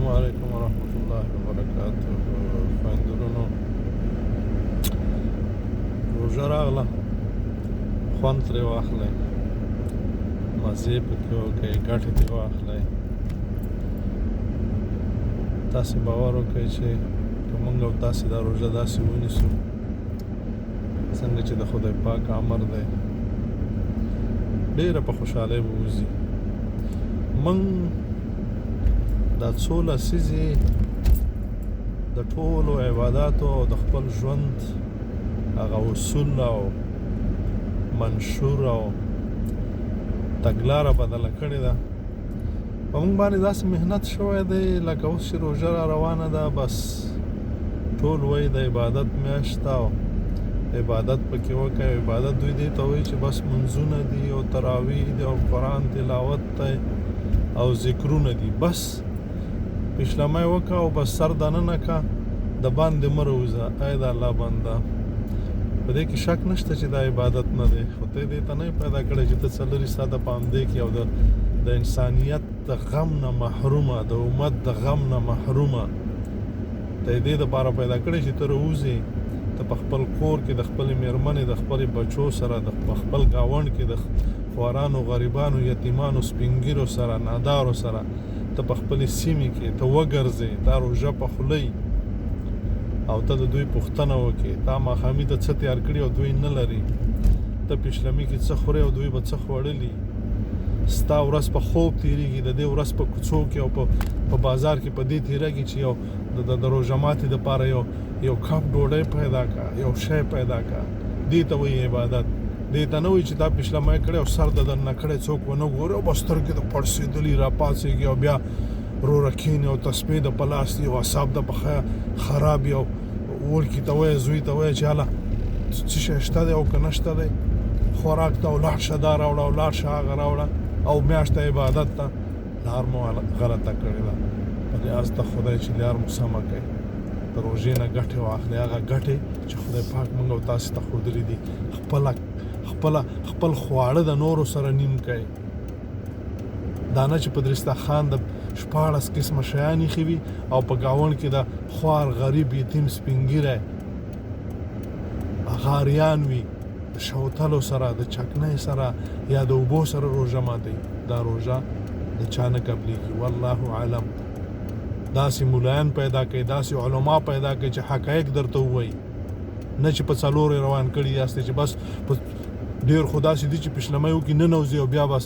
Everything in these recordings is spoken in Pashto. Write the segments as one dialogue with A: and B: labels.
A: السلام علیکم ورحمۃ الله وبرکاته. خویندورونو، روژه راغله، خوند ترې واخلئ، مزې پکې وکړئ، ګټې ترې واخلئ. تاسې باور وکړئ چې که موږ او تاسې دا روژه داسې ونیسو څنګه چې د خدای پاک امر دی، ډېره په خوشحالۍ به وځي. موږ دا څو لسیزې د ټولو عباداتو او د خپل ژوند هغه اصول او منشور او تګلاره بدله کړې ده. په موږ باندې داسې محنت شوی دی لکه اوس چې روژه را روانه ده، بس ټول وایي د عبادت میاشت ده او عبادت پکې وکړئ. عبادت دوی دې ته وایي چې بس منځونه دي او تراویح دي او قرآن تلاوت دی او ذکرونه دي، بس پیشلمی وکړه او بس سر دننه که د باندې مه راوځه. ای د الله بنده، په دې کې شک نشته چې دا عبادت نه دی، خو ته دې ته نه پیدا کړی چې ته څلوري ساعته په همدې کې او د انسانیت د غم نه محرومه، د امت د غم نه محرومه ته یې دې دپاره پیدا کړی چې ته راوځې، ته په خپل کور کې د خپلې مېرمنې د خپلې بچو سره په خپل ګاونډ کې د خوارانو، غریبانو، یتیمانو، سپینګیرو سره، نادارو سره ته په خپلې سیمې کې ته وګرځې، دا روژه په خولۍ او ته د دوی پوښتنه وکړې تا ماښامي ته څه تیار کړي او دوی نه لري، ته پیشلمي کې څه خورې او دوی به څه خوړلي، ستا ورځ په خوب تېرېږي، د دې ورځ په کوڅو کې او په بازار کې په دې تېرېږي چې یو د روژه ماتي دپاره یو کپ ډوډۍ پیدا کړه، یو شی پیدا کړه. دې ته وایي عبادت. دې ته نه وایي چې دا پیشلمی کړی او سر د دننه کړی څوک ونه ګوري او بس سترګې د پړسېدلي راپاڅېږي او بیا روره کښېني او تسبیح د په لاس دي او اعصاب د په خراب وي او وړکي ته وایي، زوی ته وایي چې هله څه شی شته دی او که نه شته دی، خوراک ته ولاړ شه، دا راوړه او لاړ شه هغه راوړه، او میاشت عبادت ته لار مو غلطه کړې ده. په لحاظ ته خدای چې لار مو سمه کوي، د روژې نه ګټې واخلئ، هغه ګټې چې خدای پاک موږ او تاسې ته ښودلي دي. خپل خواړه د نورو سره نیم کړئ، دا نه چې په دسترخوان د 14 قسمه شیان ایښي وي او په ګاونډ کې د خوار، غریب، یتیم، سپینګیری، غاریان وي، د شوتلو سره، د چکنۍ سره یا د اوبو سره روژه ماتوي. دا روژه د چا نه قبلېږي. والله اعلم. داسې مولایان پیدا کړئ، داسې علما پیدا کړئ چې حقایق درته ووایي، نه چې په څلورو روان کړي یاستئ چې بس ډېر خو داسې دي چې پیشلمی وکړي ننوځي او بیا بس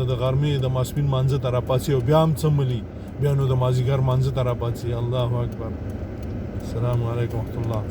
A: د غرمې د ماسپین مانځه ته راپاڅي او بیا هم څه ملي، بیا نو د مازدیګر مانځه ته راپاڅي. الله اکبر. السلام علیکم ورحمت الله.